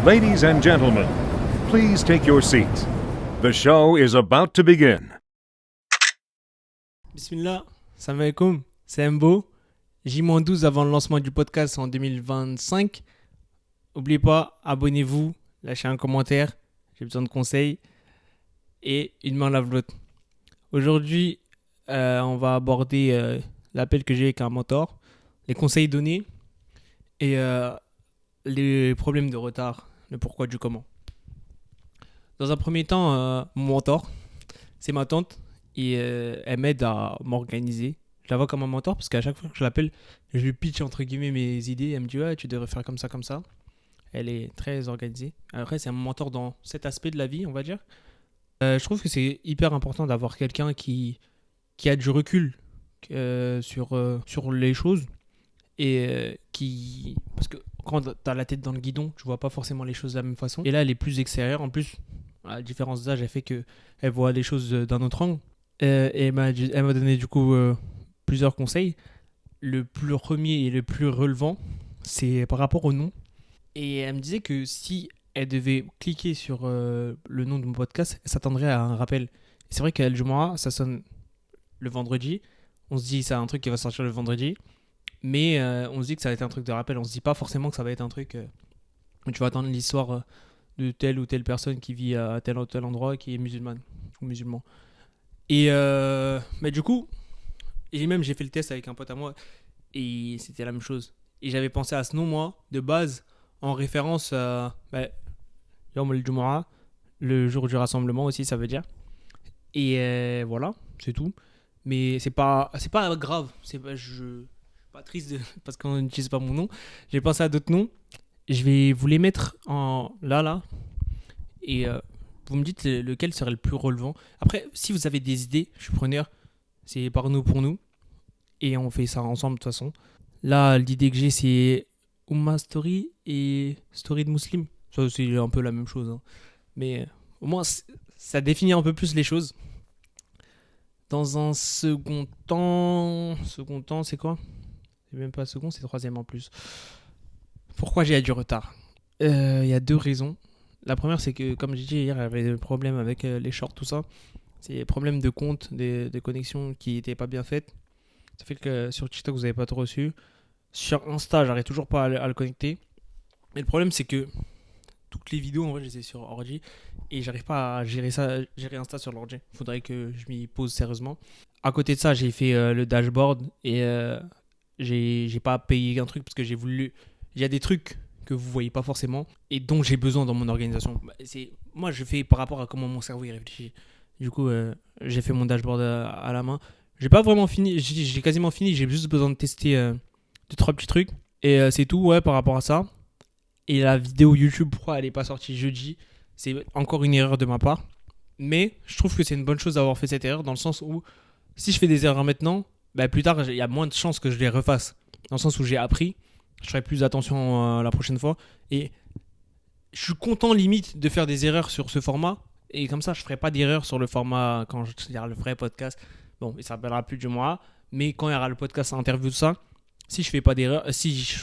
Ladies and gentlemen, please take your seats. The show is about to begin. Bismillah, salam alaikum, c'est Mbo. J-12 avant le lancement du podcast en 2025. N'oubliez pas, abonnez-vous, lâchez un commentaire, j'ai besoin de conseils. Et une main lave l'autre. Aujourd'hui, on va aborder l'appel que j'ai avec un mentor, les conseils donnés et les problèmes de retard, le pourquoi du comment. Dans un premier temps, mon mentor, c'est ma tante et elle m'aide à m'organiser. Je la vois comme un mentor parce qu'à chaque fois que je l'appelle, je lui pitch entre guillemets mes idées. Elle me dit ouais, tu devrais faire comme ça, comme ça. Elle est très organisée. Après, c'est un mentor dans cet aspect de la vie, on va dire. Je trouve que c'est hyper important d'avoir quelqu'un qui a du recul sur les choses et parce que quand tu as la tête dans le guidon, tu vois pas forcément les choses de la même façon. Et là, elle est plus extérieure. En plus, la différence d'âge, elle fait qu'elle voit les choses d'un autre angle. Et elle m'a donné du coup plusieurs conseils. Le plus premier et le plus relevant, c'est par rapport au nom. Et elle me disait que si elle devait cliquer sur le nom de mon podcast, elle s'attendrait à un rappel. Et c'est vrai qu'Al Jumu'ah, ça sonne le vendredi. On se dit c'est un truc qui va sortir le vendredi. Mais on se dit que ça va être un truc de rappel. On se dit pas forcément que ça va être un truc où tu vas attendre l'histoire de telle ou telle personne qui vit à tel ou tel endroit qui est musulmane ou musulman. Et mais du coup, j'ai fait le test avec un pote à moi et c'était la même chose. Et j'avais pensé à ce nom, moi, de base, en référence à Yawm al-Jumu'ah, le jour du rassemblement aussi, ça veut dire. Et voilà, c'est tout. Mais c'est pas grave. Je suis pas triste parce qu'on n'utilise pas mon nom. J'ai pensé à d'autres noms. Je vais vous les mettre en là. Et vous me dites lequel serait le plus relevant. Après, si vous avez des idées, je suis preneur. C'est par nous pour nous. Et on fait ça ensemble de toute façon. Là, l'idée que j'ai, c'est Umma Story et Story de Muslim. Ça, c'est un peu la même chose. Hein. Mais au moins, ça définit un peu plus les choses. Dans un second temps, c'est quoi? C'est même pas second, c'est troisième en plus. Pourquoi j'ai du retard? Il y a deux raisons. La première, c'est que, comme j'ai dit hier, j'avais des problèmes avec les shorts, tout ça. C'est des problèmes de compte, des connexions qui n'étaient pas bien faites. Ça fait que sur TikTok, vous n'avez pas trop reçu. Sur Insta, j'arrive toujours pas à le connecter. Mais le problème, c'est que toutes les vidéos, en vrai, je les ai sur ordi. Et j'arrive pas à gérer Insta sur l'ordi. Il faudrait que je m'y pose sérieusement. À côté de ça, j'ai fait le dashboard et j'ai pas payé un truc parce que j'ai voulu. Il y a des trucs que vous voyez pas forcément et dont j'ai besoin dans mon organisation. Moi, je fais par rapport à comment mon cerveau y réfléchit. Du coup, j'ai fait mon dashboard à la main. J'ai pas vraiment fini, j'ai quasiment fini. J'ai juste besoin de tester 2-3 petits trucs et c'est tout, ouais, par rapport à ça. Et la vidéo YouTube, pourquoi elle n'est pas sortie jeudi, c'est encore une erreur de ma part. Mais je trouve que c'est une bonne chose d'avoir fait cette erreur dans le sens où si je fais des erreurs maintenant, plus tard, il y a moins de chances que je les refasse. Dans le sens où j'ai appris, je ferai plus attention la prochaine fois. Et je suis content limite de faire des erreurs sur ce format. Et comme ça, je ne ferai pas d'erreurs sur le format quand il y aura le vrai podcast. Bon, il s'appellera plus du mois. Mais quand il y aura le podcast interview, tout ça, si je fais pas d'erreur,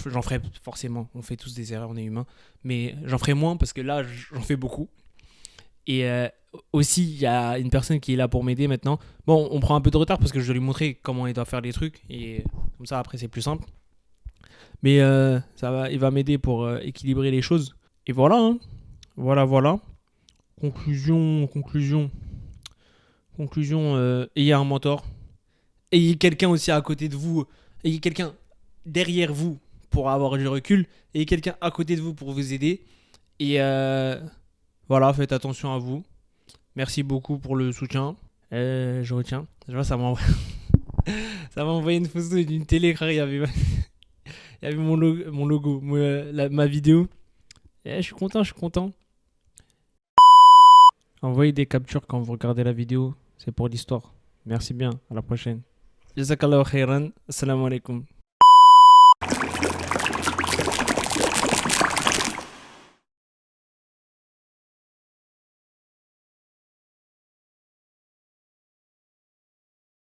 j'en ferai forcément, on fait tous des erreurs, on est humain, mais j'en ferai moins parce que là j'en fais beaucoup. Et aussi il y a une personne qui est là pour m'aider maintenant. Bon, on prend un peu de retard parce que je dois lui montrer comment il doit faire les trucs et comme ça après c'est plus simple. Mais il va m'aider pour équilibrer les choses. Et voilà, hein. Voilà. Conclusion. Ayez un mentor, ayez quelqu'un aussi à côté de vous, ayez quelqu'un derrière vous pour avoir du recul et quelqu'un à côté de vous pour vous aider. Et voilà, faites attention à vous. Merci beaucoup pour le soutien. Je retiens. Ça m'a envoyé une photo d'une télé, il y avait mon logo, ma vidéo. Je suis content. Envoyez des captures quand vous regardez la vidéo. C'est pour l'histoire. Merci bien. À la prochaine. Jazakallahu khairan. Assalamu alaikum.